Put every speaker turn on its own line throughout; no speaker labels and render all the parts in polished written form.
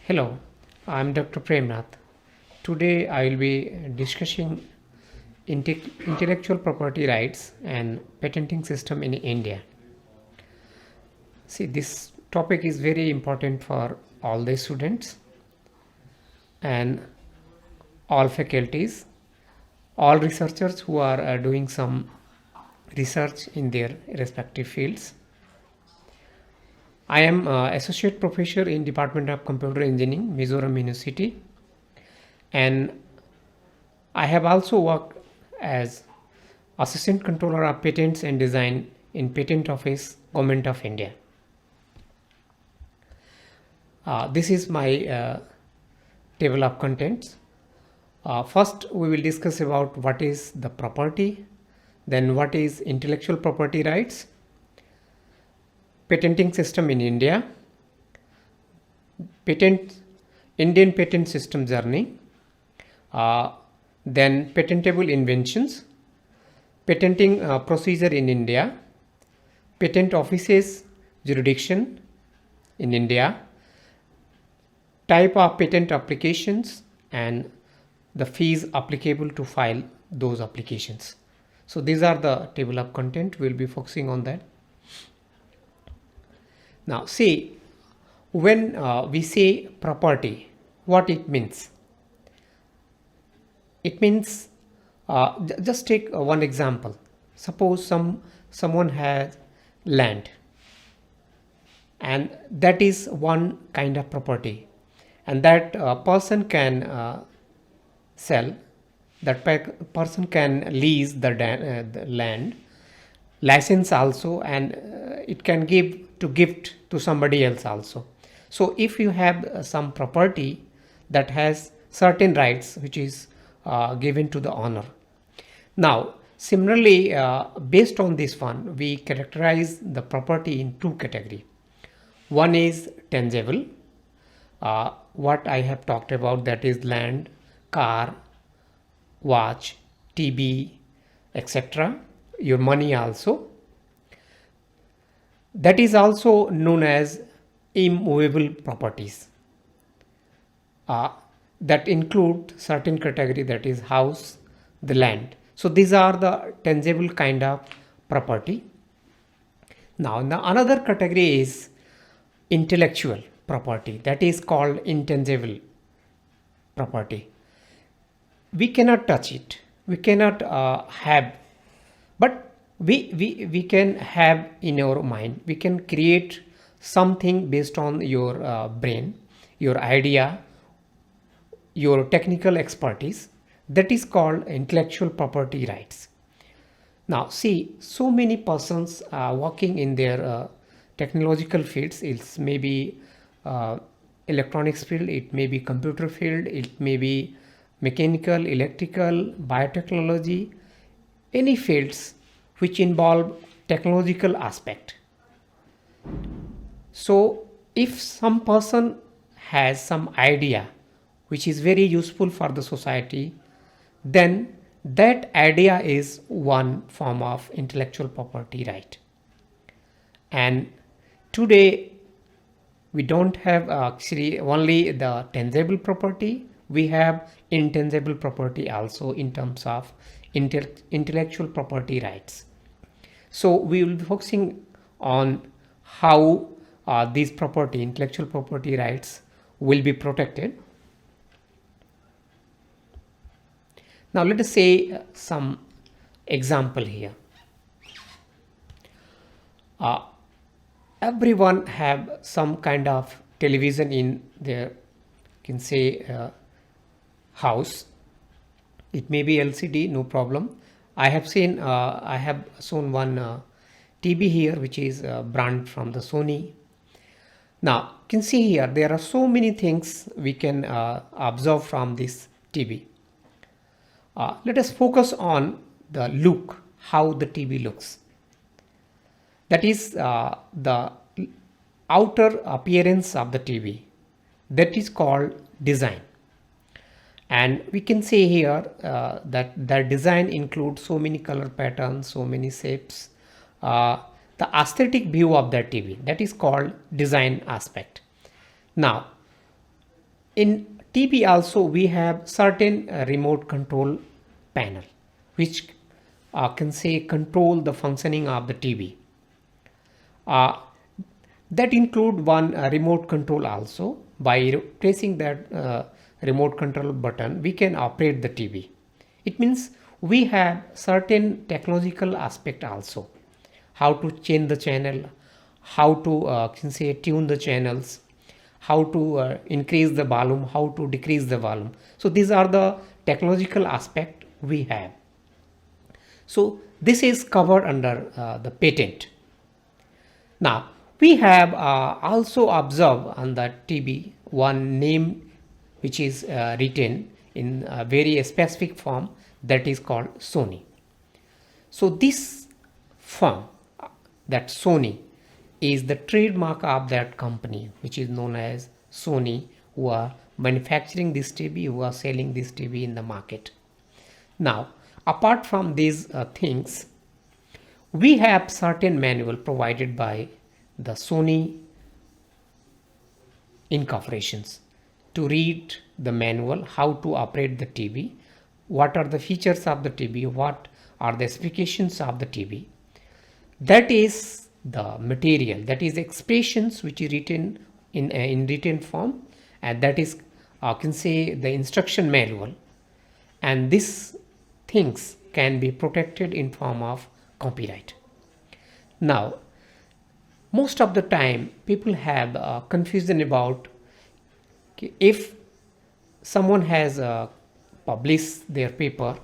Hello, I'm Dr. Premnath. Today I will be discussing intellectual property rights and patenting system in India. See, this topic is very important for all the students and all faculties, all researchers who are doing some research in their respective fields. I am associate professor in Department of Computer Engineering, Mizoram University, and I have also worked as Assistant Controller of Patents and Design in Patent Office, Government of India. This is my table of contents. First, we will discuss about what is the property, then what is intellectual property rights, patenting system in India, Indian patent system journey, then patentable inventions, patenting procedure in India, patent offices jurisdiction in India, type of patent applications, and the fees applicable to file those applications. So these are the table of content. We'll be focusing on that. Now see, when we say property, what it means? It means just take one example. Suppose someone has land, and that is one kind of property, and that person can sell, that person can lease the land, license also, and it can give to gift to somebody else also. So if you have some property that has certain rights which is given to the owner. Now similarly, based on this one, we characterize the property in two categories. One is tangible, what I have talked about, that is land, car, watch, TV, etc., your money also. That is also known as immovable properties. That include certain category, that is house, the land. So these are the tangible kind of property. Now the another category is intellectual property, that is called intangible property. We cannot touch it, we cannot have, but we can have in our mind. We can create something based on your brain, your idea, your technical expertise. That is called intellectual property rights. Now see, so many persons working in their technological fields. It may be electronics field, it may be computer field, it may be mechanical, electrical, biotechnology, any fields which involve technological aspect. So if some person has some idea which is very useful for the society, then that idea is one form of intellectual property right. And today we don't have actually only the tangible property, we have intangible property also in terms of intellectual property rights. So we will be focusing on how these intellectual property rights will be protected. Now let us say some example here. Everyone have some kind of television in their, can say, house. It may be LCD, no problem. I have shown one TV here which is brand from the Sony. Now you can see here there are so many things we can observe from this TV. Let us focus on the look, how the TV looks. That is the outer appearance of the TV. That is called design. And we can say here that the design includes so many color patterns, so many shapes, the aesthetic view of that TV. That is called design aspect. Now In TV also we have certain remote control panel which can say control the functioning of the TV. Uh, that include one remote control also. By pressing that remote control button we can operate the TV. It means we have certain technological aspect also, how to change the channel, how to can say tune the channels, how to increase the volume, how to decrease the volume. So these are the technological aspect we have. So this is covered under the patent. Now we have also observed on the TV one name which is written in a very specific form, that is called Sony. So this form, that Sony, is the trademark of that company which is known as Sony, who are manufacturing this TV, who are selling this TV in the market. Now apart from these things, we have certain manual provided by the Sony incorporations to read the manual how to operate the TV, what are the features of the TV, what are the specifications of the TV. That is the material, that is expressions which is written in written form, and that is can say the instruction manual, and these things can be protected in form of copyright. Now most of the time people have confusion about if someone has published their paper,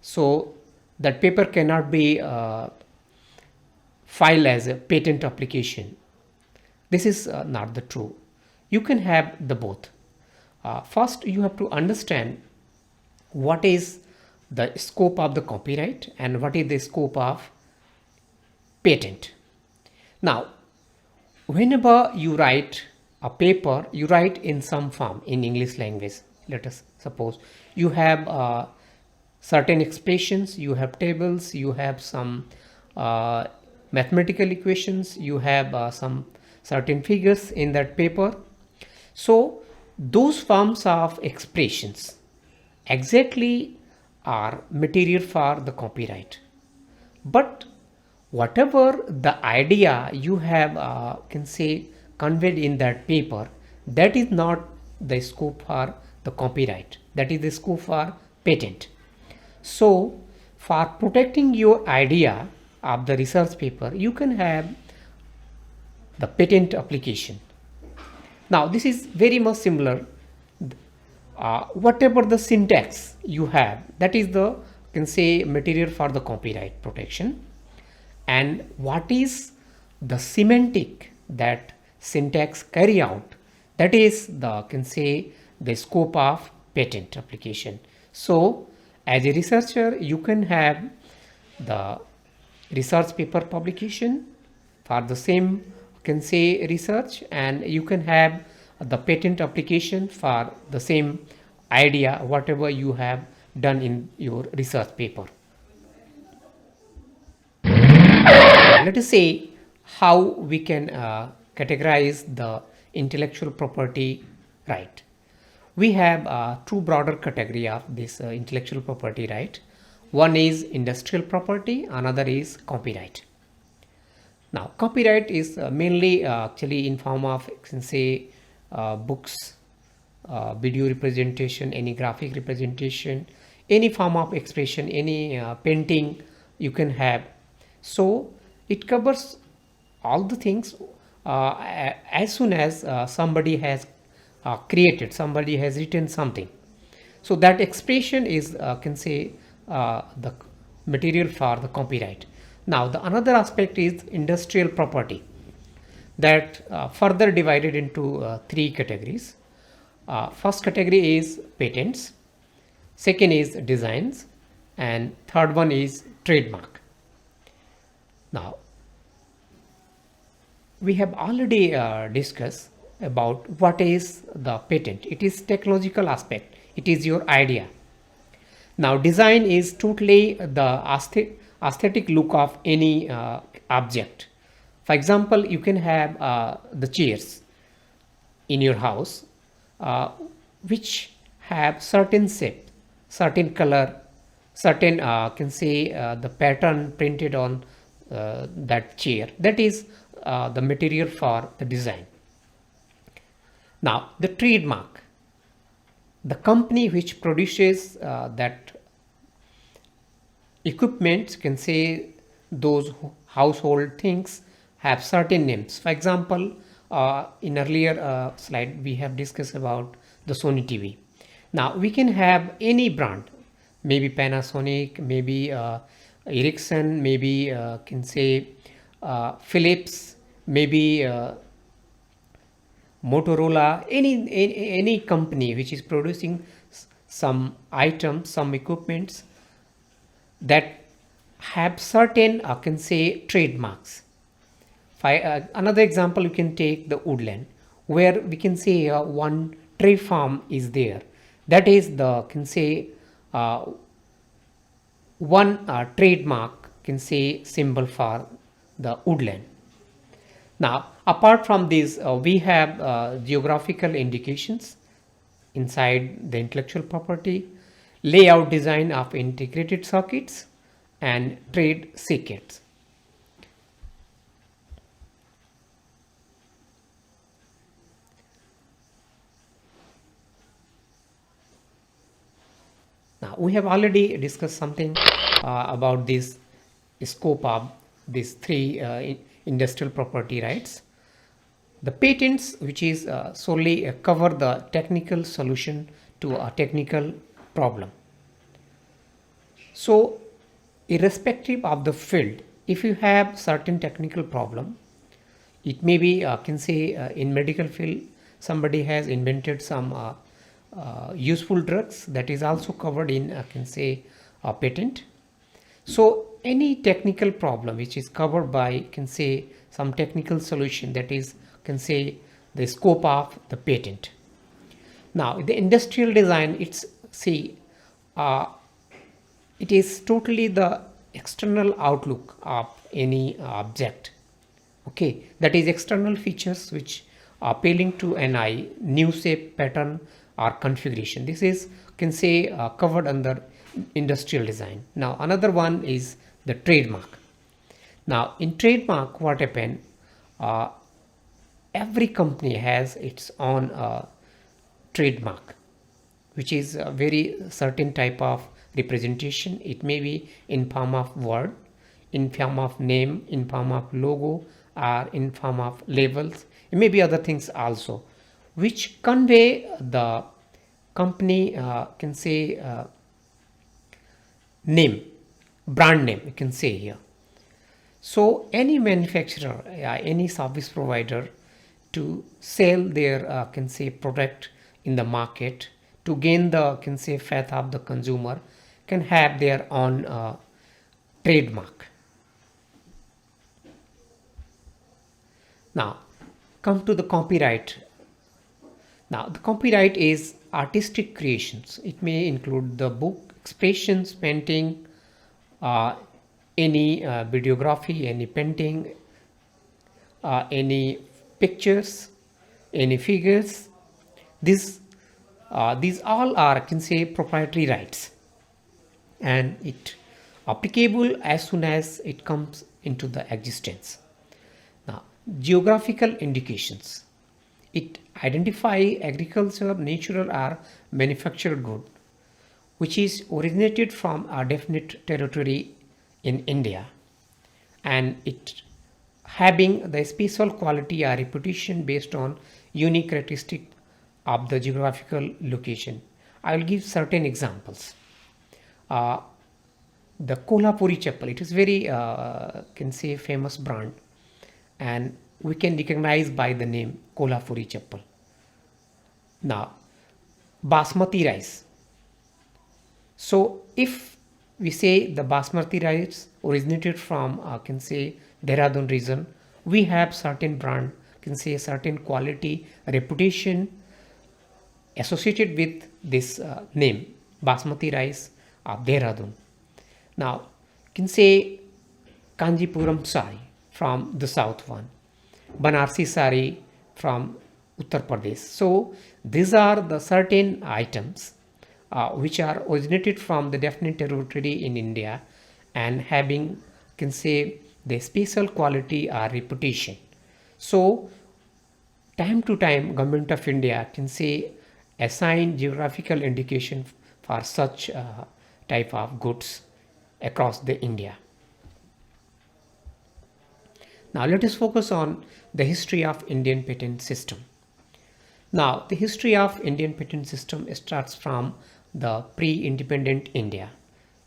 so that paper cannot be filed as a patent application. This is not the true. You can have the both. First you have to understand what is the scope of the copyright and what is the scope of patent. Now whenever you write a paper, you write in some form in English language. Let us suppose you have certain expressions, you have tables, you have some mathematical equations, you have some certain figures in that paper. So those forms of expressions exactly are material for the copyright. But whatever the idea you have can say conveyed in that paper, that is not the scope for the copyright, that is the scope for patent. So for protecting your idea of the research paper, you can have the patent application. Now this is very much similar. Whatever the syntax you have, that is the can say material for the copyright protection, and what is the semantic that syntax carry out, that is the can say the scope of patent application. So as a researcher you can have the research paper publication for the same can say research, and you can have the patent application for the same idea whatever you have done in your research paper. Let us say how we can categorize the intellectual property right. We have two broader category of this intellectual property right. One is industrial property, another is copyright. Now copyright is mainly actually in form of say books, video representation, any graphic representation, any form of expression, any painting you can have. So it covers all the things as soon as somebody has created, somebody has written something. So that expression is can say the material for the copyright. Now the another aspect is industrial property, that further divided into three categories. First category is patents, second is designs, and third one is trademark. Now we have already discussed about what is the patent. It is technological aspect, it is your idea. Now design is totally the aesthetic look of any object. For example, you can have the chairs in your house. which have certain shape, certain color, certain can say the pattern printed on that chair. That is the material for the design. Now the trademark, the company which produces that equipment, can say those household things have certain names. For example, in earlier slide we have discussed about the Sony TV. Now we can have any brand, maybe Panasonic, maybe Ericsson, maybe can say Philips, maybe Motorola, any company which is producing some items, some equipments that have certain can say trademarks. Another example, you can take the woodland, where we can say one tree farm is there. That is the can say one trademark, can say symbol for the woodland. Now, apart from this, we have geographical indications inside the intellectual property, layout design of integrated circuits, and trade secrets. Now, we have already discussed something about this scope of these three industrial property rights. The patents, which is solely cover the technical solution to a technical problem. So, irrespective of the field, if you have certain technical problem, it may be can say in medical field somebody has invented some useful drugs, that is also covered in can say a patent. So any technical problem which is covered by can say some technical solution, that is can say the scope of the patent. Now the industrial design, it's see it is totally the external outlook of any object. Okay, that is external features which are appealing to an eye, new shape, pattern or configuration. This is can say covered under industrial design. Now another one is the trademark. Now in trademark, what happened, every company has its own trademark, which is a very certain type of representation. It may be in form of word, in form of name, in form of logo, or in form of labels. It may be other things also, which convey the company can say name, brand name, you can say here. So any manufacturer, any service provider, to sell their can say product in the market, to gain the can say faith of the consumer, can have their own trademark. Now come to the copyright. Now the copyright is artistic creations. It may include the book, expressions, painting, any videography, any painting, any pictures, any figures. These all are can say proprietary rights, and it applicable as soon as it comes into the existence. Now geographical indications, it identify agriculture, natural or manufactured good which is originated from a definite territory in India, and it having the special quality or reputation based on unique characteristic of the geographical location. I will give certain examples. The Kolhapuri chappal, it is very can say famous brand, and we can recognize by the name Kolhapuri chappal. Now basmati rice. So if we say the basmati rice originated from can say Dehradun region, we have certain brand, can say certain quality, reputation associated with this name basmati rice of Dehradun. Now can say Kanjipuram sari from the south one, Banarsi sari from Uttar Pradesh. So these are the certain items which are originated from the definite territory in India and having, can say, the special quality or reputation. So time to time government of India can say assign geographical indication for such type of goods across the India. Now let us focus on the history of Indian patent system. Now the history of Indian patent system starts from the pre-independent India.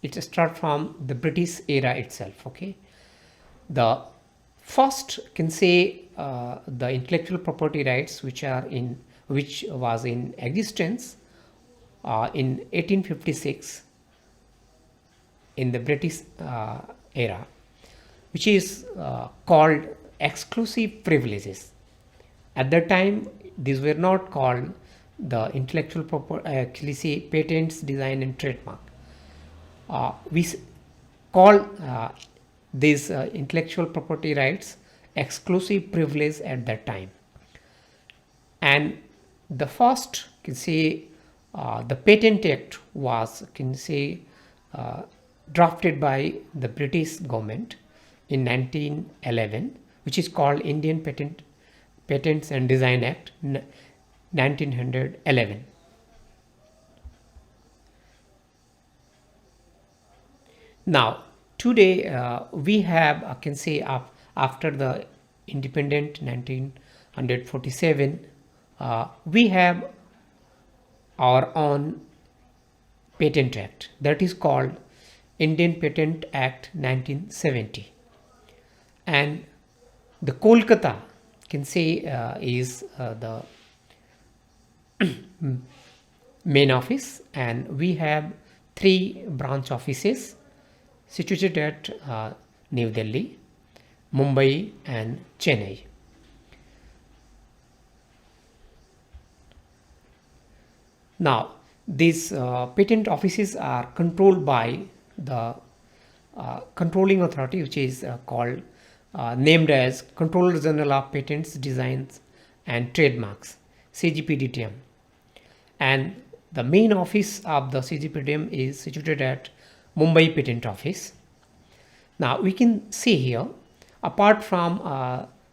It starts from the British era itself. Okay, the first, can say, the intellectual property rights which was in existence in 1856 in the British era, which is called exclusive privileges. At that time, these were not called the intellectual property, actually say patents, design, and trademark. We call these intellectual property rights exclusive privilege at that time. And the first, can say, the Patent Act was, can say, drafted by the British government in 1911, which is called Indian Patents and Design Act 1911. Now today we have, I can say, after the independent 1947, we have our own patent act that is called Indian Patent Act 1970, and the Kolkata, can say, is the main office, and we have 3 branch offices situated at New Delhi, Mumbai, and Chennai. Now these patent offices are controlled by the controlling authority, which is called named as Controller General of Patents, Designs and Trademarks, CGPDTM, and the main office of the CGPDTM is situated at Mumbai Patent Office. Now we can see here, apart from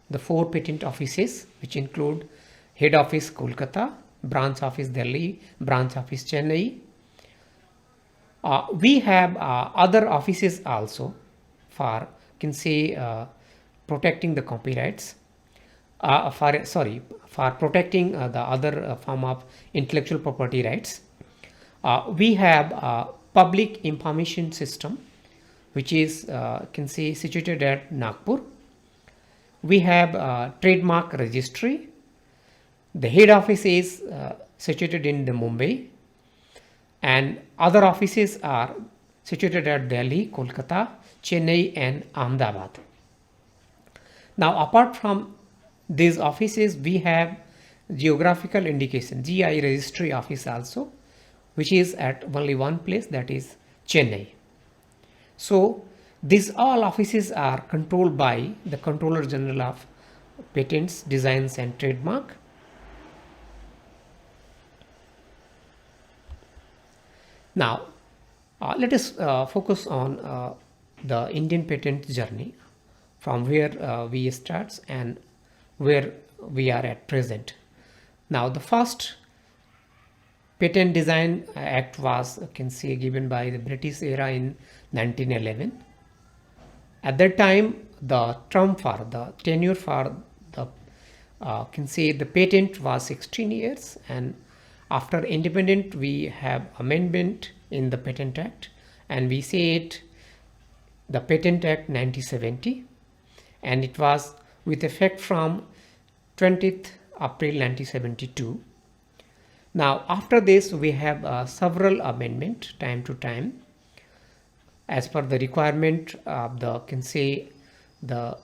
the 4 patent offices, which include head office Kolkata, branch office Delhi, branch office Chennai, we have other offices also for, can say, protecting the copyrights, for protecting the other form of intellectual property rights. We have public information system, which is, can say, situated at Nagpur. We have trademark registry. The head office is situated in the Mumbai, and other offices are situated at Delhi, Kolkata, Chennai, and Ahmedabad. Now apart from these offices, we have geographical indication, GI registry office also, which is at only one place, that is Chennai. So these all offices are controlled by the Controller General of Patents, Designs and Trademark. Now let us focus on the Indian patent journey, from where we start and where we are at present. Now the first Patent Design Act was, can say, given by the British era in 1911. At that time, the term for the tenure for the, can say, the patent was 16 years, and after independent we have amendment in the Patent Act, and we say it the Patent Act 1970, and it was with effect from 20th April 1972. Now after this we have several amendment time to time as per the requirement of the, can say, the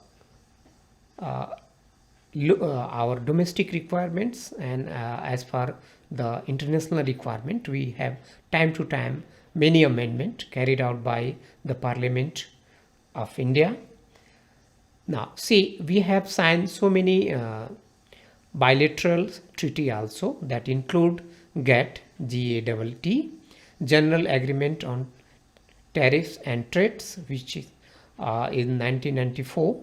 our domestic requirements, and as per the international requirement, we have time to time many amendment carried out by the Parliament of India. Now see, we have signed so many bilateral treaty also that include GATT, GATT, General Agreement on Tariffs and Trades, which is in 1994.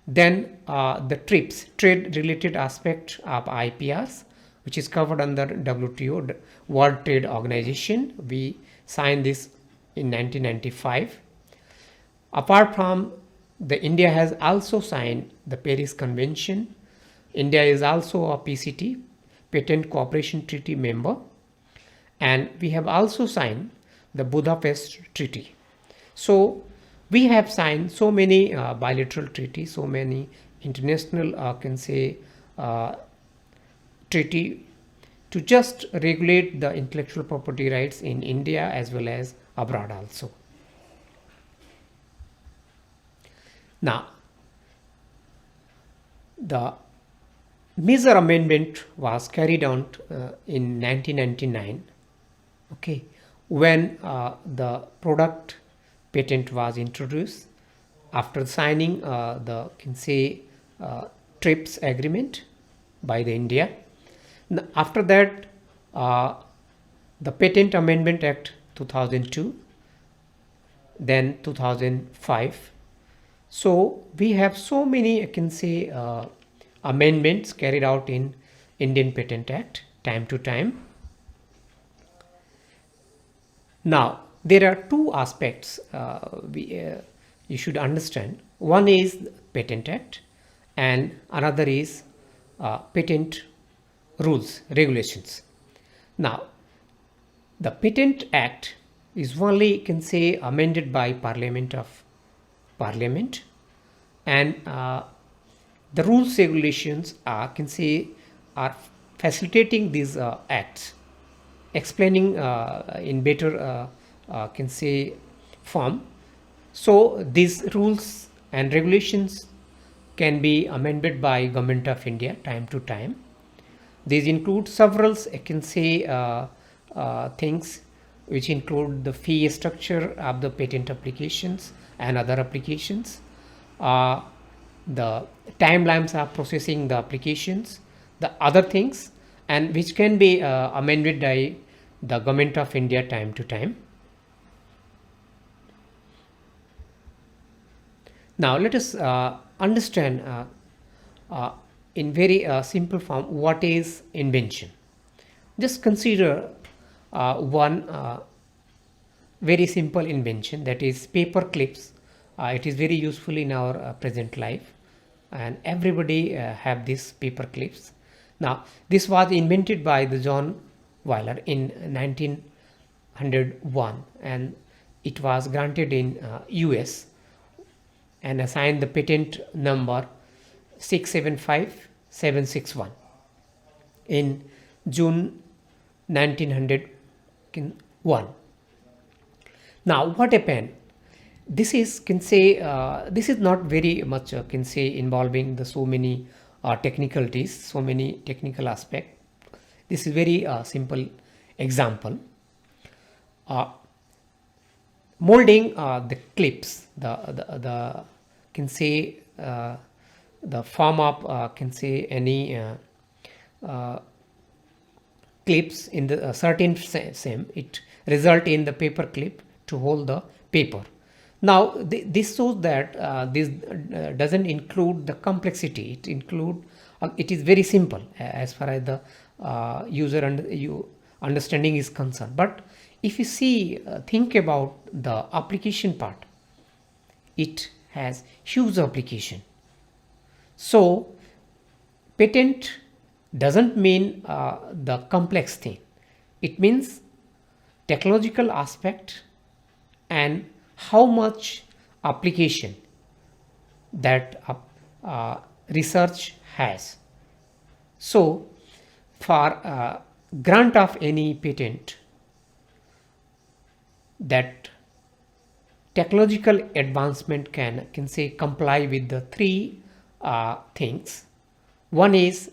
Then the TRIPS, trade related aspect of IPRs, which is covered under WTO, World Trade Organization. We signed this in 1995. Apart from the India has also signed the Paris Convention. India is also a PCT, Patent Cooperation Treaty member, and we have also signed the Budapest Treaty. So we have signed so many bilateral treaties, so many international treaty to just regulate the intellectual property rights in India as well as abroad also. Now, the major amendment was carried out in 1999, okay, when the product patent was introduced after signing the TRIPS agreement by the India. After that, the Patent Amendment Act 2002, then 2005. So we have so many amendments carried out in Indian Patent Act time to time. Now there are two aspects you should understand. One is Patent Act and another is patent rules, regulations. Now the Patent Act is only amended by Parliament, and the rules, regulations are facilitating these acts, explaining in better form. So these rules and regulations can be amended by Government of India time to time. These include several things, which include the fee structure of the patent applications and other applications, the timelines of processing the applications, the other things, and which can be amended by the Government of India time to time. Now let us understand in very simple form what is invention. Just consider one very simple invention, that is paper clips. It is very useful in our present life, and everybody have these paper clips. Now this was invented by the John Weiler in 1901, and it was granted in US and assigned the patent number 675761 in June 1901. Now what happened? This is this is not very much involving the so many technicalities, so many technical aspects. This is very simple example. Molding the clips, the form of any clips in the certain same, it result in the paper clip to hold the paper. Now this shows that this doesn't include the complexity. It include it is very simple as far as the user and you understanding is concerned. But if you see think about the application part, it has huge application. So patent doesn't mean the complex thing. It means technological aspect and how much application that research has. So for grant of any patent, that technological advancement can comply with the three things. One is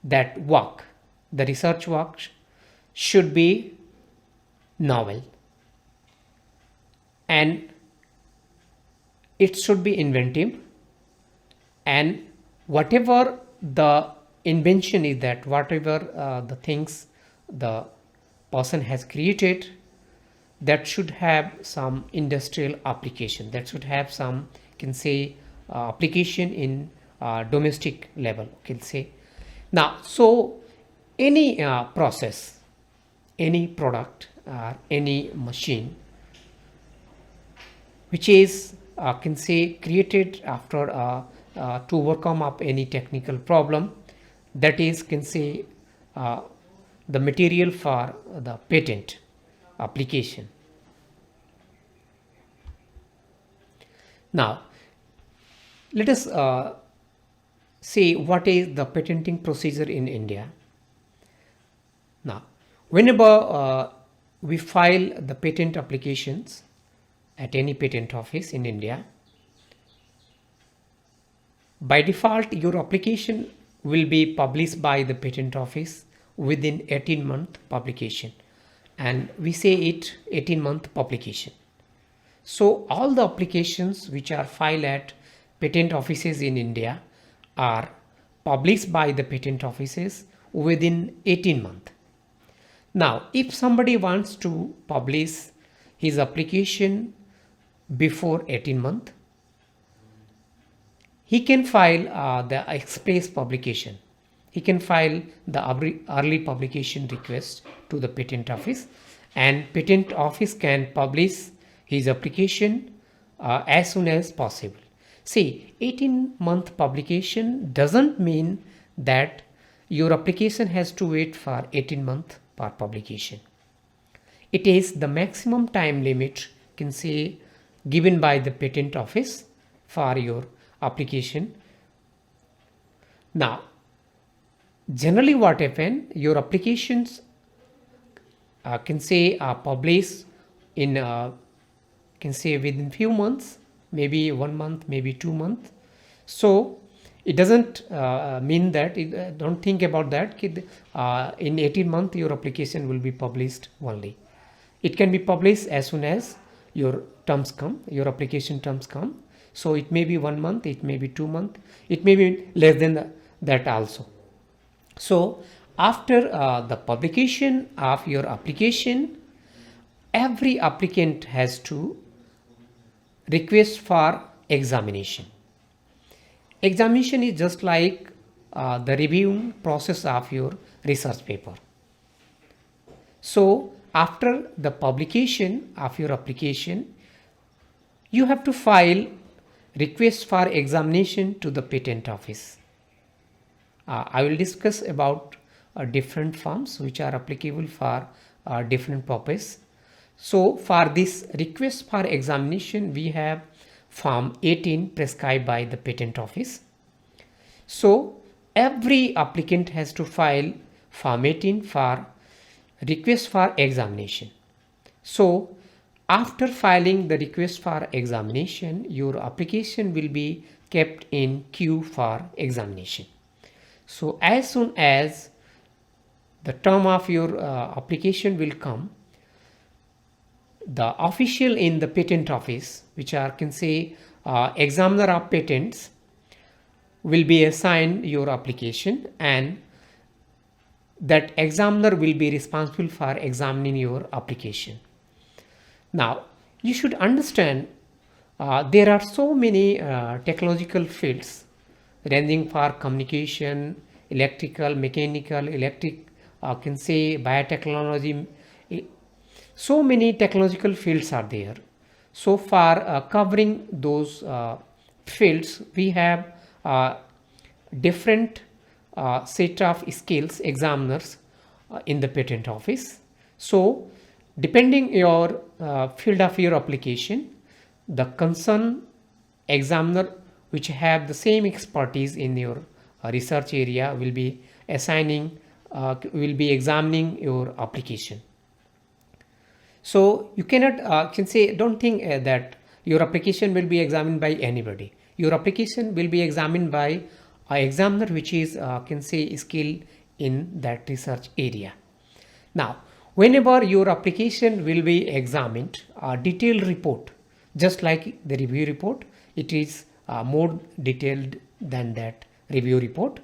that the research work should be novel, and it should be inventive, and whatever the invention is that whatever the things the person has created, that should have some industrial application, that should have some, can say, application in domestic level, can say. Now, so any process, any product or any machine which is can say created after to overcome up any technical problem, that is, can say, the material for the patent application. Now let us see what is the patenting procedure in India. Now, whenever we file the patent applications at any patent office in India, by default your application will be published by the patent office within 18-month publication, and we say it 18-month publication. So all the applications which are filed at patent offices in India are published by the patent offices within 18 months. Now, if somebody wants to publish his application before 18 months, he can file the express publication. He can file the early publication request to the patent office, and patent office can publish his application as soon as possible. See, 18-month publication doesn't mean that your application has to wait for 18 months for publication. It is the maximum time limit, can say, given by the patent office for your application. Now, generally what happen, your applications can say are published in can say within few months, maybe 1 month, maybe 2 months. So it doesn't mean that don't think about that in 18 months your application will be published only. It can be published as soon as your terms come, your application terms come. So it may be 1 month, it may be 2 months, it may be less than that also. So after the publication of your application, every applicant has to request for examination. Examination is just like the reviewing process of your research paper. So after the publication of your application, you have to file request for examination to the patent office. I will discuss about different forms which are applicable for different purpose. So for this request for examination, we have Form 18 prescribed by the patent office. So every applicant has to file Form 18 for request for examination. So after filing the request for examination, your application will be kept in queue for examination. So as soon as the term of your application will come, the official in the patent office, which are, can say, examiner of patents, will be assigned your application, and that examiner will be responsible for examining your application. Now you should understand there are so many technological fields ranging for communication, electrical, mechanical, electric, can say biotechnology. So many technological fields are there. So for covering those fields, we have different set of skills examiners in the patent office. So depending your field of your application, the concerned examiner which have the same expertise in your research area will be assigning, will be examining your application. So you cannot can say, don't think that your application will be examined by anybody. Your application will be examined by an examiner which is can say skilled in that research area. Now whenever your application will be examined, a detailed report, just like the review report, it is more detailed than that review report.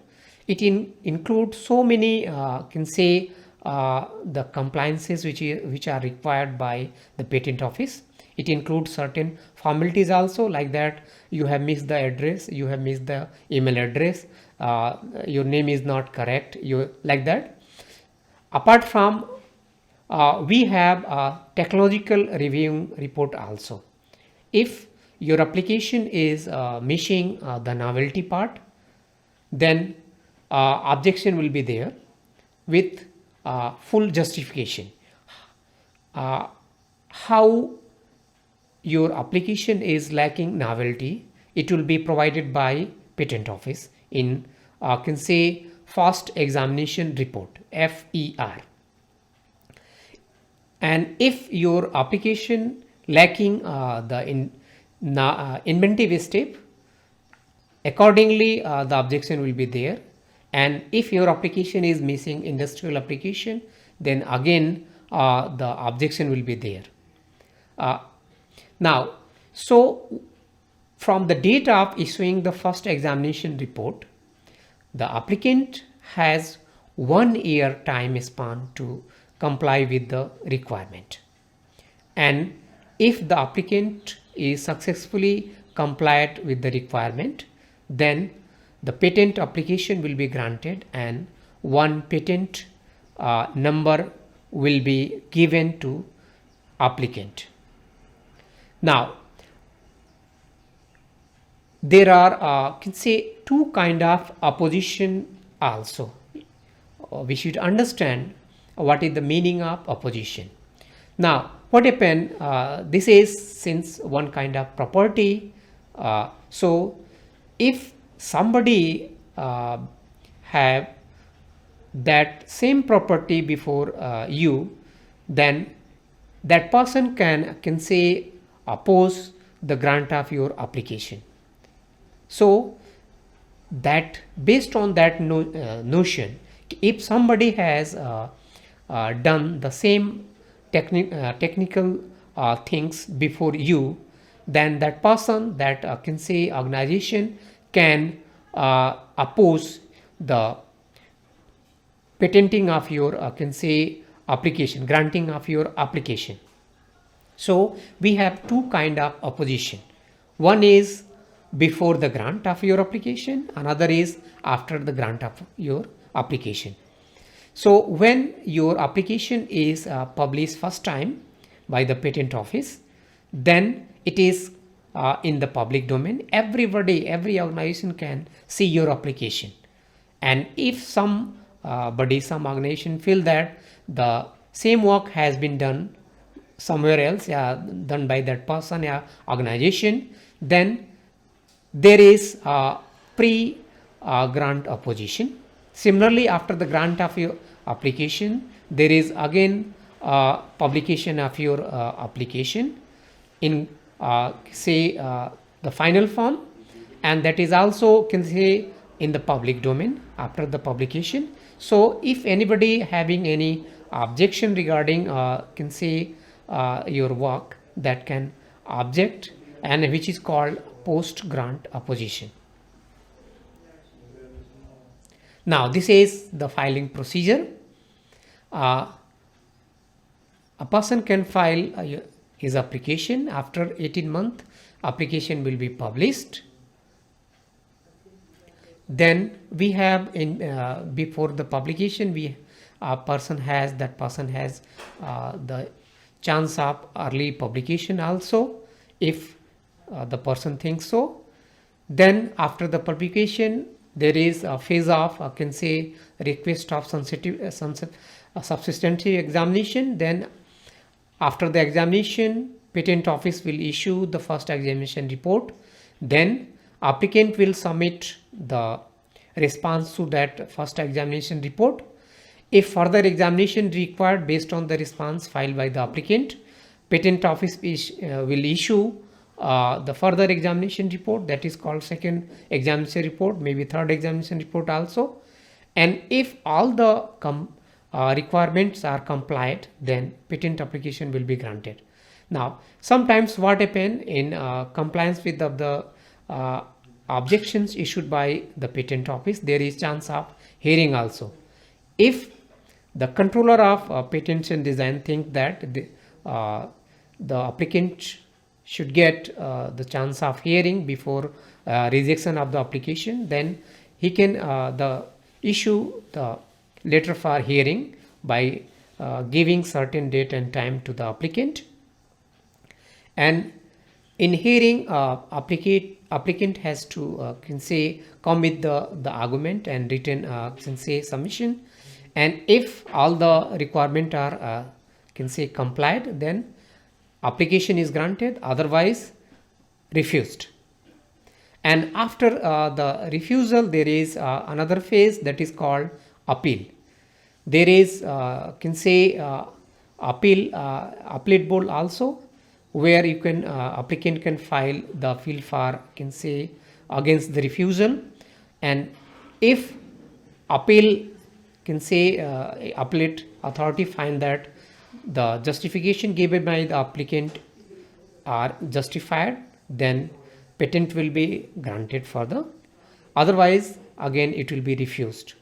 it includes so many can say the compliances which are required by the patent office. It includes certain formalities also, like that you have missed the address, you have missed the email address, your name is not correct, you like that. Apart from we have a technological review report also. If your application is missing the novelty part, then objection will be there with full justification. How your application is lacking novelty, it will be provided by patent office in can say fast examination report, FER. And if your application lacking the inventive step, accordingly the objection will be there. And if your application is missing industrial application, then again the objection will be there. Now, so from the date of issuing the first examination report, the applicant has 1 year time span to comply with the requirement. And if the applicant is successfully complied with the requirement, then the patent application will be granted and one patent number will be given to applicant. Now, there are can say two kind of opposition also. We should understand what is the meaning of opposition. Now, what happened? This is since one kind of property. So, if somebody have that same property before you, then that person can say oppose the grant of your application. So that based on that notion, if somebody has done the same technical things before you, then that person, that can say organization, can oppose the patenting of your can say application, granting of your application. So we have two kind of opposition. One is before the grant of your application, another is after the grant of your application. So when your application is published first time by the patent office, then it is in the public domain. Everybody, every organization can see your application. And if some organization feel that the same work has been done somewhere else, done by that person or organization, then there is a pre-grant opposition. Similarly, after the grant of your application, there is again publication of your application in say the final form, and that is also can say in the public domain after the publication. So if anybody having any objection regarding can say your work, that can object, and which is called post grant opposition. Now this is the filing procedure. A person can file his application. After 18 months, application will be published. Then we have in before the publication, that person has the chance of early publication also, if the person thinks so. Then after the publication, there is a phase of can say request of substantive examination. Then after the examination, patent office will issue the first examination report. Then applicant will submit the response to that first examination report. If further examination required based on the response filed by the applicant, patent office will issue the further examination report, that is called second examination report, maybe third examination report also. And if all the requirements are complied, then patent application will be granted. Now sometimes what happen in compliance with the objections issued by the patent office, there is chance of hearing also. If the controller of patents and design think that the applicant should get the chance of hearing before rejection of the application, then he can the issue the letter for hearing by giving certain date and time to the applicant. And in hearing, applicant has to can say come with the argument and written can say submission, and if all the requirement are can say complied, then application is granted, otherwise refused. And after the refusal, there is another phase that is called appeal. There is can say appellate board also, where you can applicant can file the appeal for can say against the refusal. And if appeal can say appellate authority find that the justification given by the applicant are justified, then patent will be granted further, otherwise again it will be refused.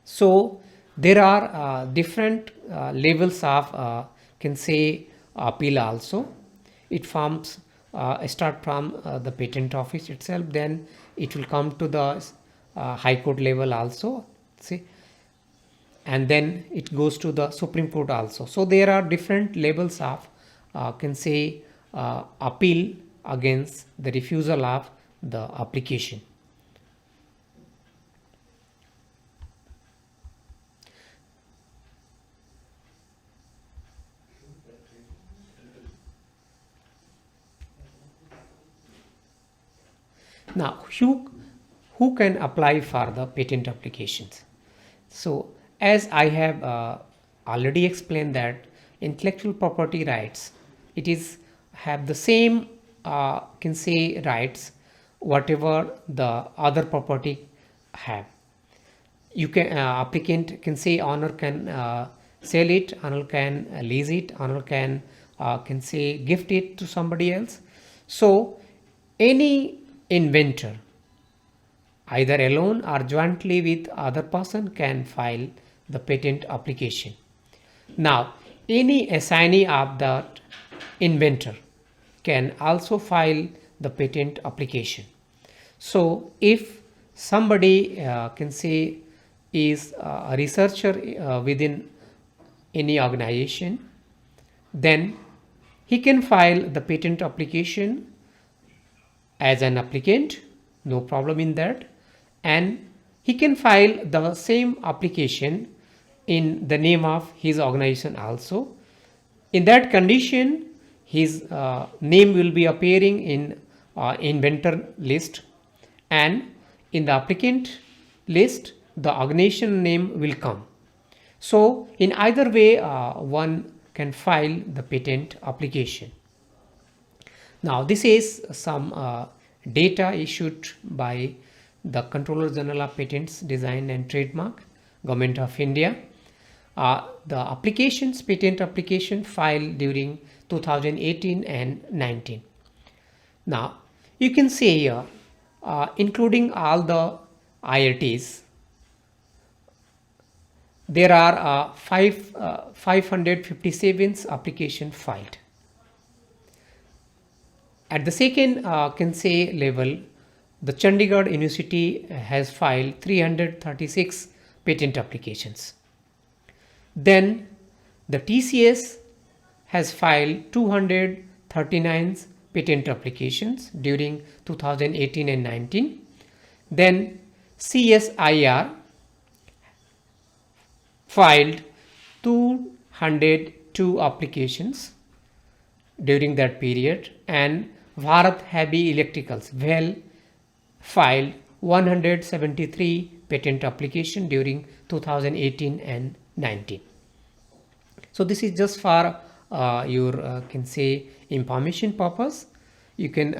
So there are different levels of can say appeal also. It forms start from the patent office itself, then it will come to the high court level also, see, and then it goes to the Supreme Court also. So there are different levels of can say appeal against the refusal of the application. Now, who can apply for the patent applications? So, as I have already explained that intellectual property rights, it is have the same can say rights whatever the other property have. You can applicant can say owner can sell it, owner can lease it, owner can say gift it to somebody else. So any inventor, either alone or jointly with other person, can file the patent application. Now any assignee of that inventor can also file the patent application. So if somebody can say is a researcher within any organization, then he can file the patent application as an applicant, no problem in that, and he can file the same application in the name of his organization also. In that condition, his name will be appearing in inventor list, and in the applicant list the organization name will come. So in either way one can file the patent application. Now this is some data issued by the Controller General of Patents, Design and Trademark, Government of India. The applications, patent application filed during 2018 and 19. Now you can see here including all the IITs, there are 557 application filed. At the second can say level, the Chandigarh University has filed 336 patent applications. Then the TCS has filed 239 patent applications during 2018 and 19. Then CSIR filed 202 applications during that period, and Bharat Heavy Electricals well filed 173 patent application during 2018 and 19. So this is just for your can say information purpose. You can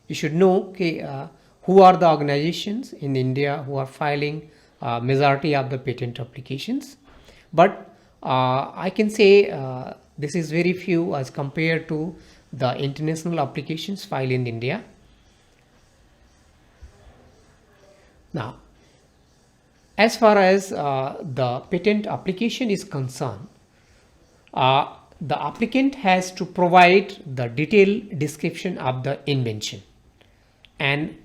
you should know okay, who are the organizations in India who are filing majority of the patent applications, but I can say this is very few as compared to the international applications filed in India. Now, as far as the patent application is concerned, the applicant has to provide the detailed description of the invention, and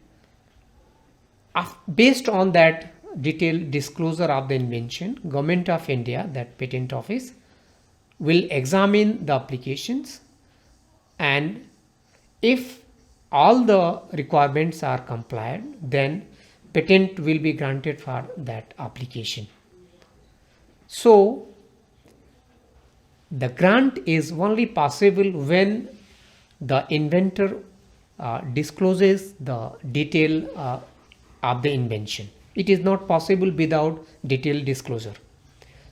based on that detailed disclosure of the invention, Government of India, that patent office, will examine the applications, and if all the requirements are complied, then patent will be granted for that application. So the grant is only possible when the inventor discloses the detail of the invention. It is not possible without detailed disclosure.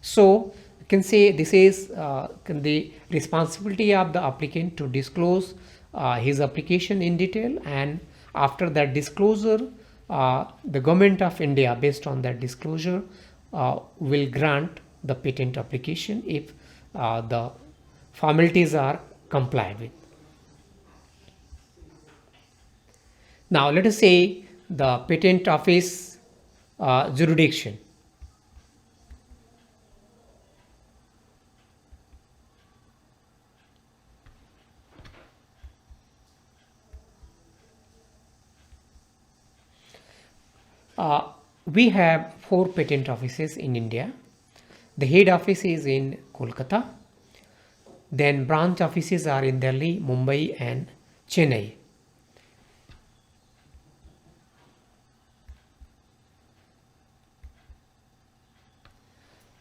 So you can say this is the responsibility of the applicant to disclose his application in detail, and after that disclosure, the Government of India, based on that disclosure, will grant the patent application if the formalities are complied with. Now let us say the patent office jurisdiction. We have 4 patent offices in India. The head office is in Kolkata. Then branch offices are in Delhi, Mumbai and Chennai.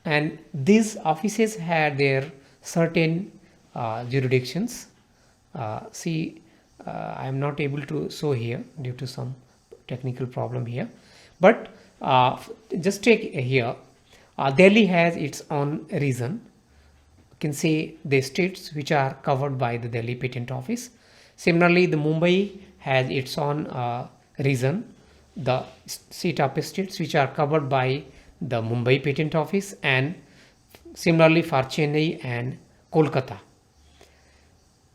And these offices had their certain jurisdictions. I am not able to show here due to some technical problem here, but just take here, Delhi has its own region. You can say the states which are covered by the Delhi Patent Office. Similarly, the Mumbai has its own region, the seat of states which are covered by the Mumbai Patent Office, and similarly for Chennai and Kolkata.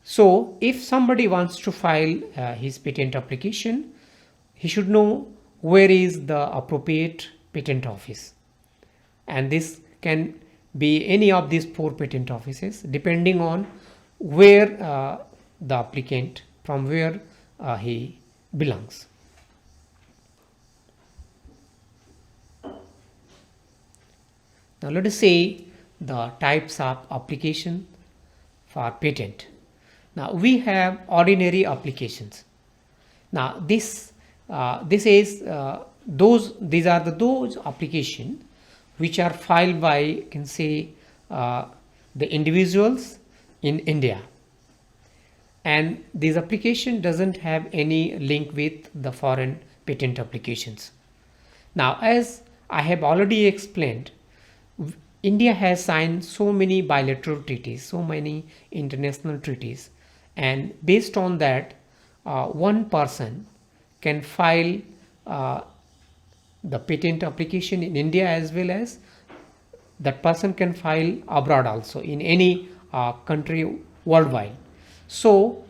So if somebody wants to file his patent application, he should know where is the appropriate patent office, and this can be any of these 4 patent offices depending on where the applicant, from where he belongs. Now let us say the types of application for patent. Now we have ordinary applications. Now these are those applications which are filed by, you can say, the individuals in India, and this application doesn't have any link with the foreign patent applications. Now, as I have already explained, India has signed so many bilateral treaties, so many international treaties, and based on that, one person can file the patent application in India, as well as that person can file abroad also in any country worldwide. So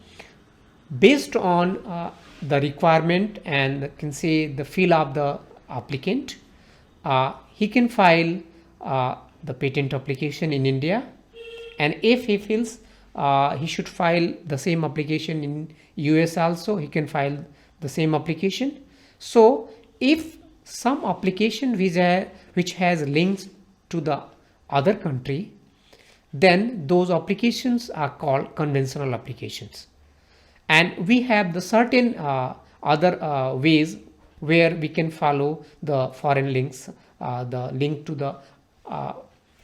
based on the requirement and, can say, the feel of the applicant, he can file the patent application in India, and if he feels he should file the same application in US also, he can file the same application. So if some application which has links to the other country, then those applications are called conventional applications. And we have the certain other ways where we can follow the foreign links, the link to the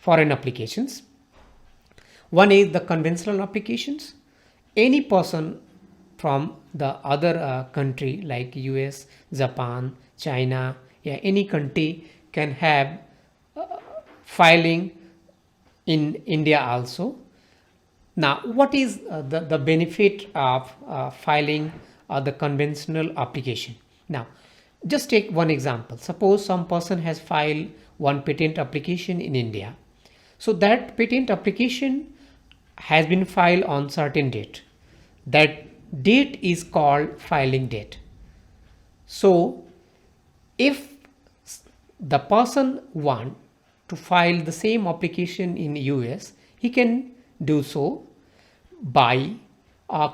foreign applications. One is the conventional applications. Any person from the other country like US, Japan, China, any country can have filing in India also. Now, what is the benefit of filing the conventional application? Now, just take one example. Suppose some person has filed one patent application in India. So that patent application has been filed on certain date. That date is called filing date. So if the person want to file the same application in US, he can do so by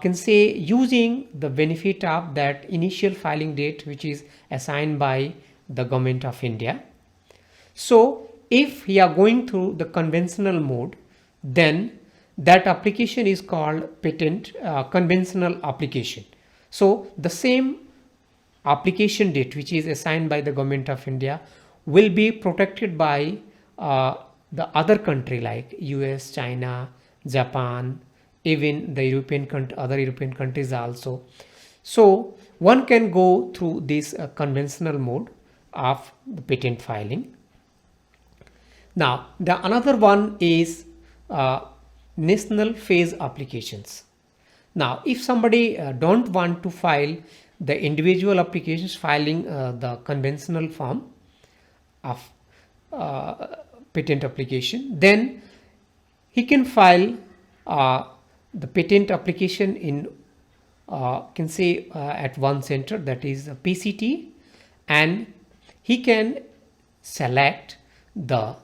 can say using the benefit of that initial filing date which is assigned by the government of India. So if we are going through the conventional mode, then that application is called patent conventional application. So the same application date which is assigned by the government of India will be protected by the other country like US, China, Japan, even the other European countries also. So one can go through this conventional mode of the patent filing. Now the another one is national phase applications. Now if somebody don't want to file the individual applications filing the conventional form of patent application, then he can file the patent application in can say at one center, that is PCT, and he can select the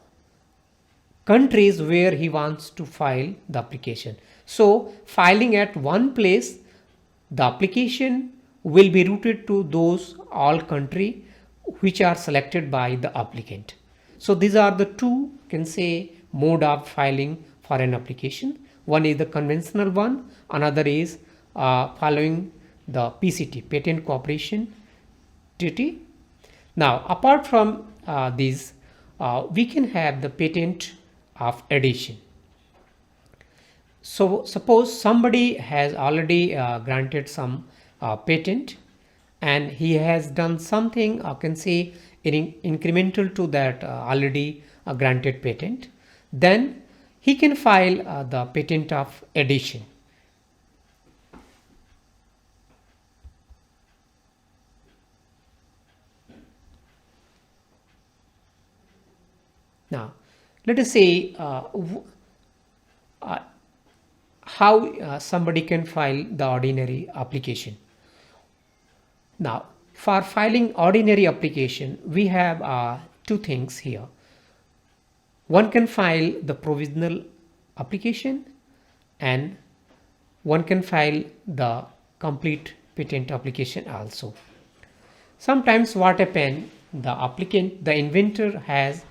countries where he wants to file the application. So filing at one place, the application will be routed to those all country which are selected by the applicant. So these are the two can say mode of filing for an application. One is the conventional one, another is following the PCT, Patent Cooperation Treaty. Now apart from these, we can have the patent of addition. So suppose somebody has already granted some patent and he has done something can say incremental to that already granted patent, then he can file the patent of addition. Now let us say how somebody can file the ordinary application. Now for filing ordinary application, we have two things here. One can file the provisional application and one can file the complete patent application also. Sometimes what happen, the applicant, the inventor has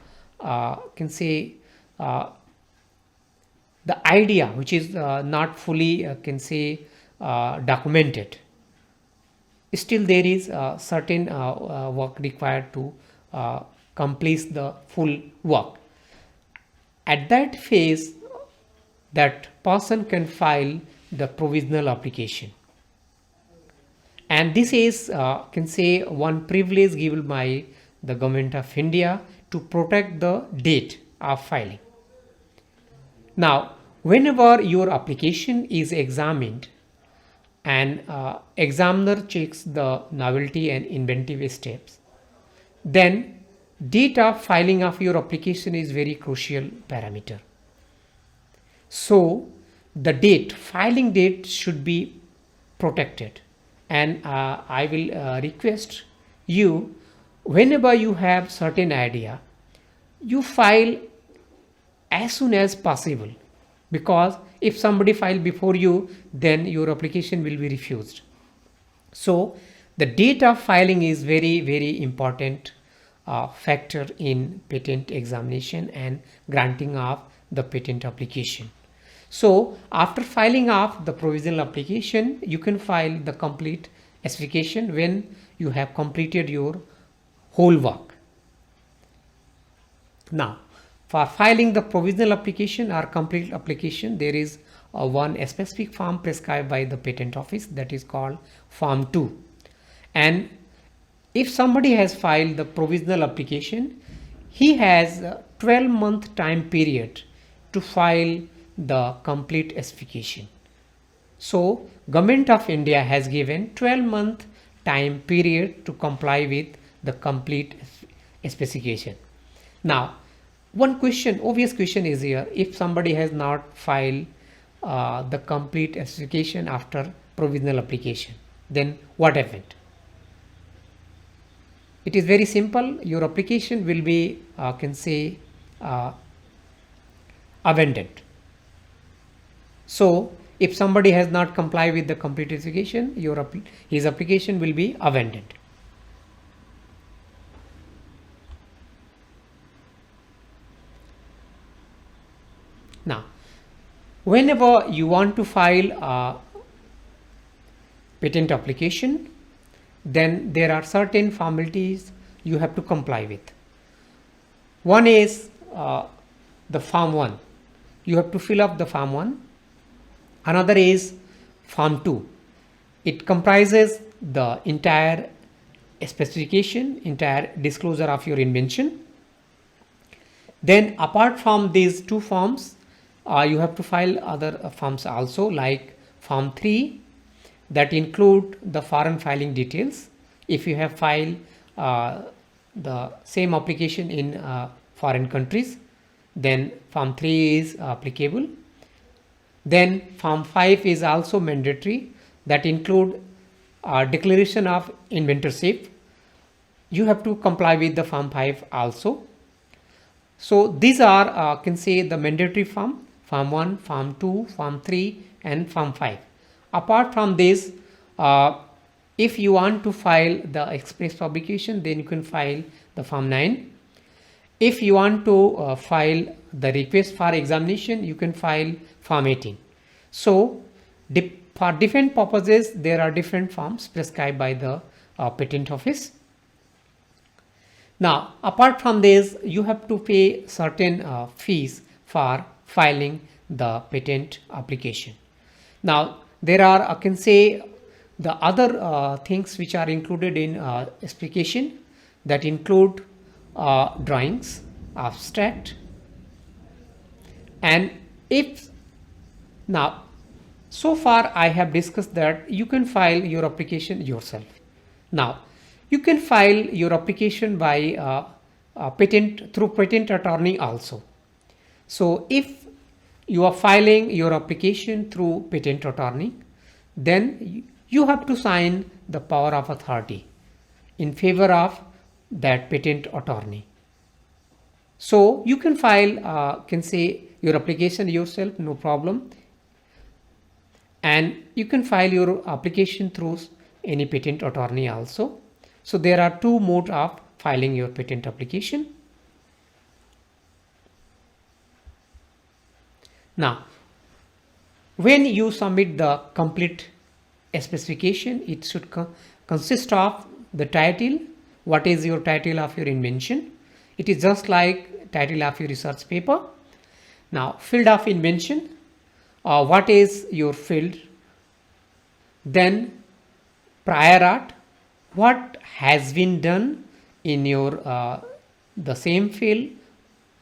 can say the idea which is not fully can say documented. Still there is certain work required to complete the full work. At that phase, that person can file the provisional application, and this is can say one privilege given by the government of India to protect the date of filing. Now whenever your application is examined and examiner checks the novelty and inventive steps, then date of filing of your application is very crucial parameter. So the date, filing date should be protected, and I will request you, whenever you have certain idea, you file as soon as possible, because if somebody file before you, then your application will be refused. So the date of filing is very important factor in patent examination and granting of the patent application. So after filing of the provisional application, you can file the complete specification when you have completed your whole work. Now for filing the provisional application or complete application, there is one specific form prescribed by the patent office, that is called form 2. And if somebody has filed the provisional application, he has a 12-month time period to file the complete specification. So Government of India has given 12-month time period to comply with the complete specification. Now one question, obvious question is here, if somebody has not filed the complete specification after provisional application, then what happened? It is very simple. Your application will be, can say, uh, abandoned. So if somebody has not complied with the complete specification, his application will be abandoned. Now, whenever you want to file a patent application, then there are certain formalities you have to comply with. One is the Form 1. You have to fill up the Form 1. Another is Form 2. It comprises the entire specification, entire disclosure of your invention. Then apart from these two forms, you have to file other forms also, like Form 3, that include the foreign filing details. If you have filed the same application in foreign countries, then Form 3 is applicable. Then Form 5 is also mandatory, that include declaration of inventorship. You have to comply with the Form 5 also. So these are, can say, the mandatory form: Form 1, Form 2, Form 3 and Form 5. Apart from this, if you want to file the express publication, then you can file the Form 9. If you want to file the request for examination, you can file Form 18. So for different purposes, there are different forms prescribed by the Patent Office. Now, apart from this, you have to pay certain fees for filing the patent application. Now, there are, I can say, the other things which are included in specification, that include drawings, abstract, and if now, so far I have discussed that you can file your application yourself. Now, you can file your application by patent through patent attorney also. So if you are filing your application through patent attorney, then you have to sign the power of authority in favor of that patent attorney. So you can file, can say, your application yourself, no problem, and you can file your application through any patent attorney also. So there are two modes of filing your patent application. Now, when you submit the complete specification, it should consist of the title. What is your title of your invention? It is just like title of your research paper. Now, field of invention, what is your field? Then prior art, what has been done in your the same field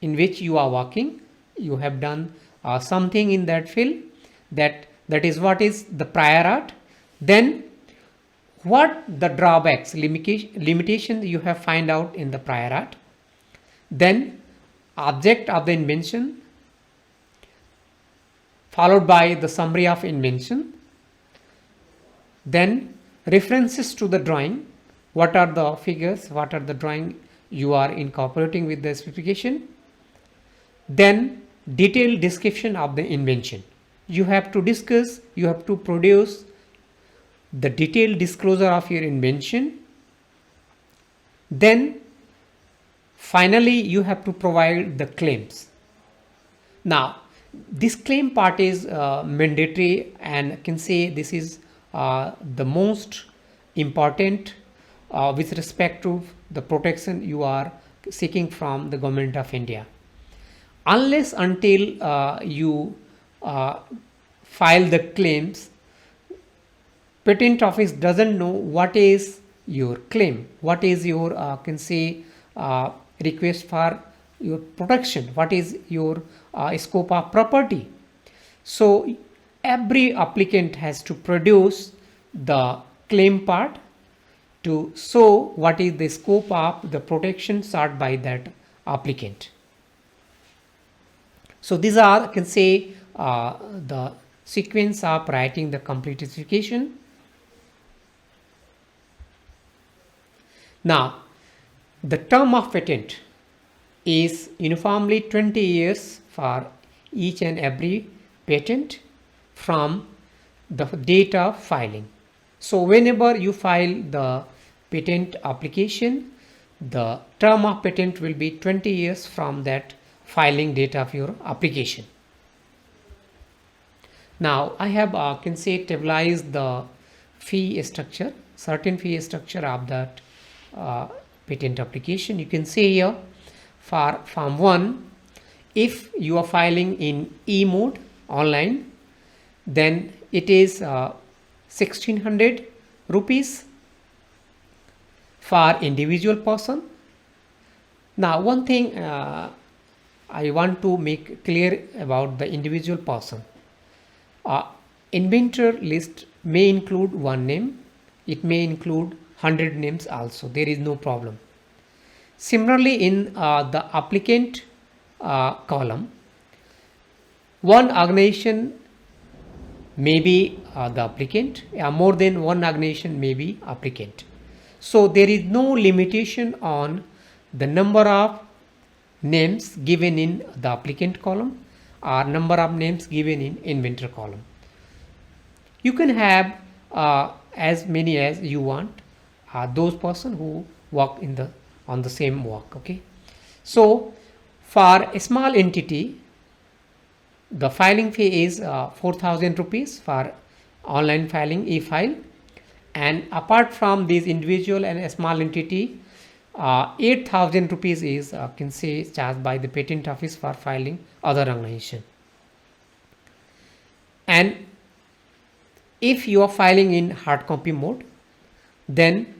in which you are working. You have done something in that field, that is what is the prior art. Then what the drawbacks, limitations you have find out in the prior art. Then object of the invention, followed by the summary of invention. Then references to the drawing, what are the figures, what are the drawing you are incorporating with the specification. Then detailed description of the invention. You have to discuss, you have to produce the detailed disclosure of your invention. Then finally you have to provide the claims. Now this claim part is mandatory, and can say this is the most important with respect to the protection you are seeking from the Government of India. Unless until you file the claims, Patent Office doesn't know what is your claim, what is your can say request for your protection, what is your scope of property. So every applicant has to produce the claim part to show what is the scope of the protection sought by that applicant. So these are, can say, the sequence of writing the complete specification. Now The term of patent is uniformly 20 years for each and every patent from the date of filing. So whenever you file the patent application, the term of patent will be 20 years from that filing date of your application. Now I have can say tabularized the fee structure, certain fee structure of that patent application. You can see here for Form 1, if you are filing in e-mode online, then it is 1600 rupees for individual person. Now one thing I want to make clear about the individual person. Inventor list may include one name, it may include 100 names also, there is no problem. Similarly, in the applicant column, one organization may be the applicant, more than one organization may be applicant. So there is no limitation on the number of names given in the applicant column or number of names given in inventor column. You can have as many as you want, those person who work in the on the same work. Okay, so for a small entity, the filing fee is 4,000 rupees for online filing e-file, and apart from this individual and a small entity, 8,000 rupees is can say charged by the patent office for filing other organization. And if you are filing in hard copy mode, then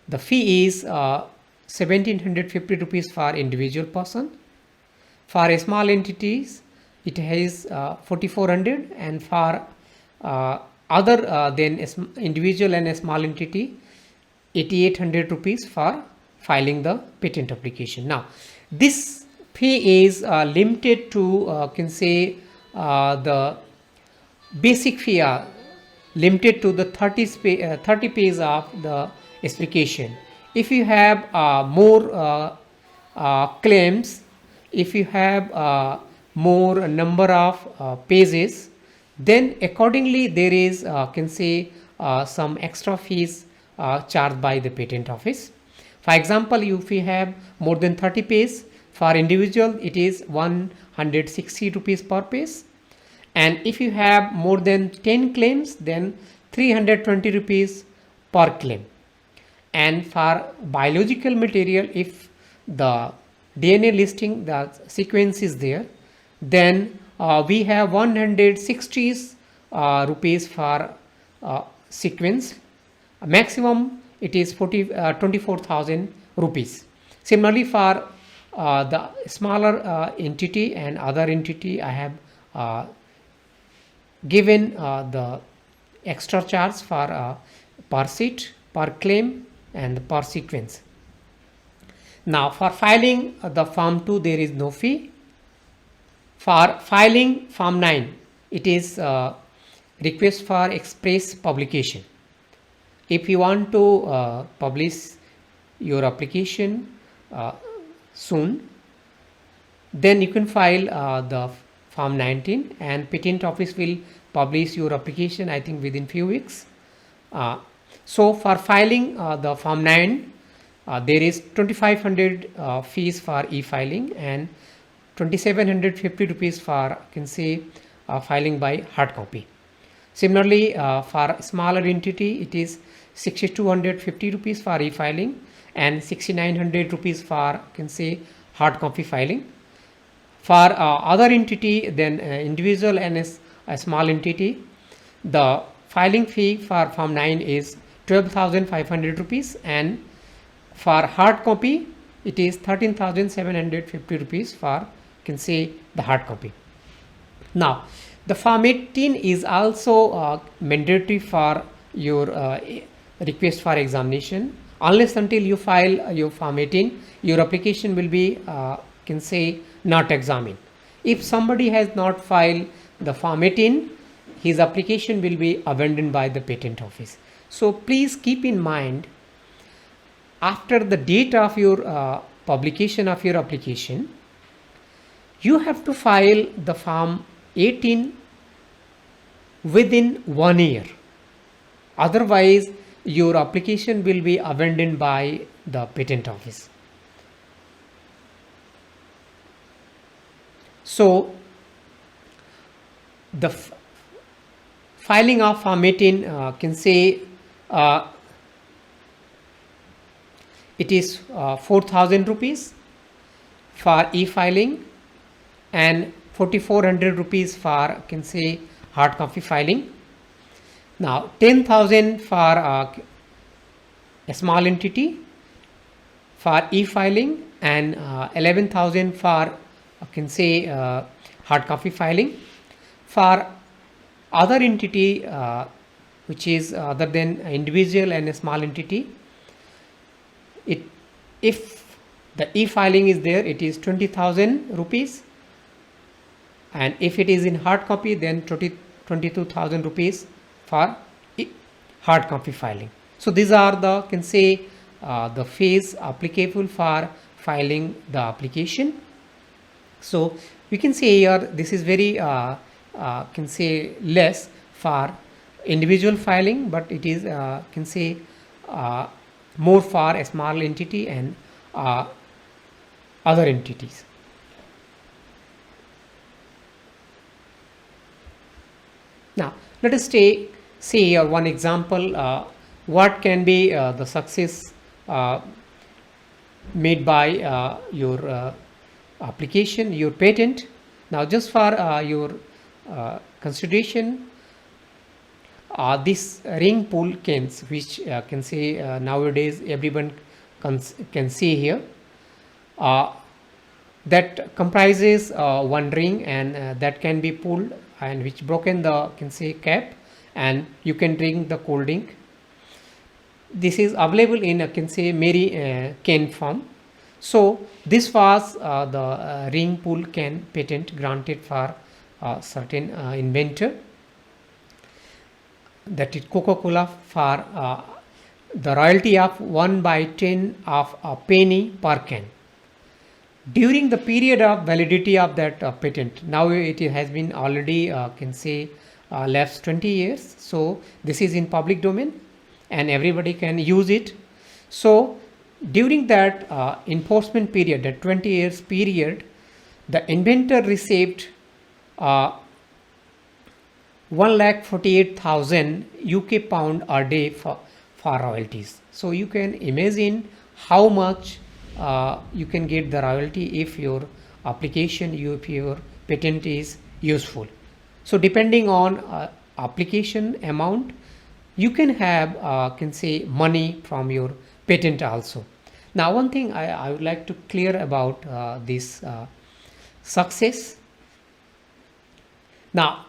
the fee is 1750 rupees for individual person. For a small entities, it has 4400, and for other than individual and a small entity, 8800 rupees for filing the patent application. Now this fee is limited to can say the basic fee are limited to the 30 pages of the specification. If you have more claims, if you have more number of pages, then accordingly there is can say some extra fees charged by the patent office. For example, if you have more than 30 pages, for individual it is 160 rupees per page, and if you have more than 10 claims, then 320 rupees per claim. And for biological material, if the DNA listing, the sequence is there, then we have 160 rupees for sequence. Maximum it is 24,000 rupees. Similarly, for the smaller entity and other entity, I have given the extra charge for per seat, per claim, and per sequence. Now for filing the Form 2, there is no fee. For filing Form 9, it is request for express publication. If you want to publish your application soon, then you can file the Form 19, and patent office will publish your application, I think, within few weeks. So for filing the Form 9, there is 2500 fees for e-filing and 2750 rupees for can say filing by hard copy. Similarly, for smaller entity, it is 6250 rupees for e-filing and 6900 rupees for can say hard copy filing. For other entity, then individual and a small entity, the filing fee for Form 9 is 12,500 rupees, and for hard copy it is 13,750 rupees for can say the hard copy. Now the Form 18 is also mandatory for your request for examination. Unless until you file your Form 18, your application will be can say not examined. If somebody has not filed the Form 18, his application will be abandoned by the patent office. So please keep in mind, after the date of your publication of your application, you have to file the form 18 within 1 year. Otherwise, your application will be abandoned by the patent office. So, the filing of form 18 can say it is 4,000 rupees for e-filing and 4,400 rupees for can say hard copy filing. Now 10,000 for a small entity for e-filing and 11,000 for can say hard copy filing. For other entity which is other than individual and a small entity, if the e-filing is there, it is 20,000 rupees, and if it is in hard copy, then 22,000 rupees for hard copy filing. So these are the can say the fees applicable for filing the application. So we can say here this is very can say less for individual filing, but it is can say more for a small entity and other entities. Now let us see here one example what can be the success made by your application, your patent. Now just for your consideration, this ring pool cans, which can say nowadays everyone can see here, that comprises one ring, and that can be pulled, and which broken the can say cap, and you can drink the cold drink. This is available in can say Mary can form. So this was the ring pool can patent granted for certain inventor, that is Coca-Cola, for the royalty of 1/10 of a penny per can during the period of validity of that patent. Now it has been already can say lapsed 20 years. So this is in public domain and everybody can use it. So during that enforcement period, that 20 years period, the inventor received 1,48,000 UK pound a day for royalties. So you can imagine how much you can get the royalty if your application, if your patent is useful. So depending on application amount, you can have can say money from your patent also. Now one thing I would like to clear about this success. Now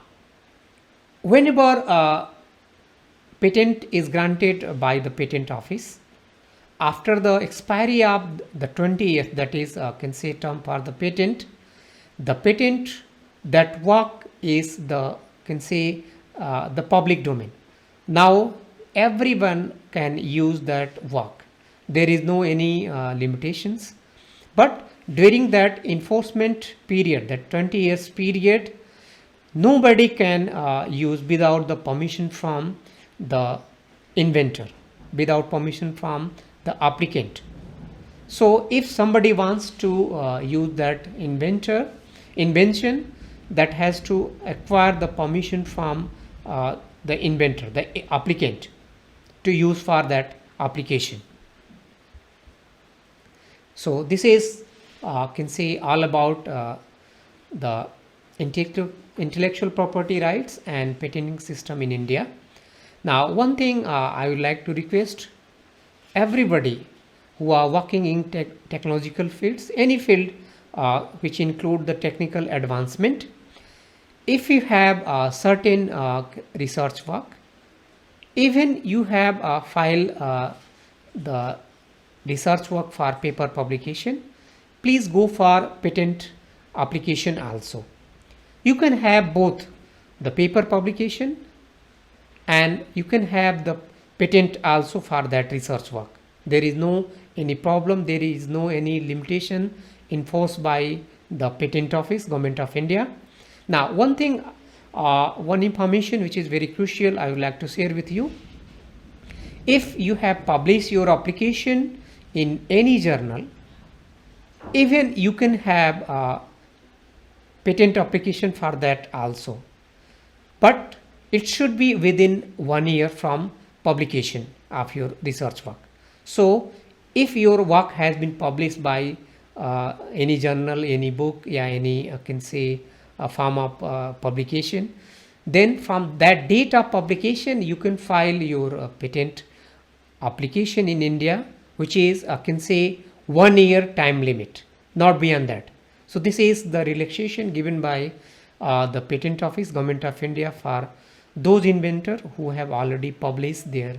whenever patent is granted by the patent office, after the expiry of the 20 years, that is can say term for the patent that work is the can say the public domain. Now everyone can use that work. There is no any limitations. But during that enforcement period, that 20 years period, nobody can use without the permission from the inventor, without permission from the applicant. So if somebody wants to use that invention, that has to acquire the permission from the inventor, the applicant, to use for that application. So this is can say all about the intellectual property rights and patenting system in India. Now one thing I would like to request everybody who are working in technological fields, any field which include the technical advancement, if you have a certain research work, even you have file the research work for paper publication, please go for patent application also. You can have both the paper publication and you can have the patent also for that research work. There is no any problem, there is no any limitation enforced by the Patent Office, Government of India. Now, one thing, one information which is very crucial I would like to share with you. If you have published your application in any journal, even you can have a patent application for that also, but it should be within 1 year from publication of your research work. So if your work has been published by any journal, any book, yeah, any I can say a form of publication, then from that date of publication you can file your patent application in India, which is I can say 1 year time limit, not beyond that. So this is the relaxation given by the Patent Office, Government of India, for those inventors who have already published their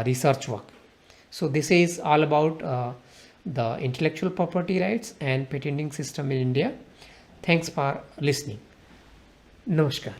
research work. So this is all about the intellectual property rights and patenting system in India. Thanks for listening. Namaskar.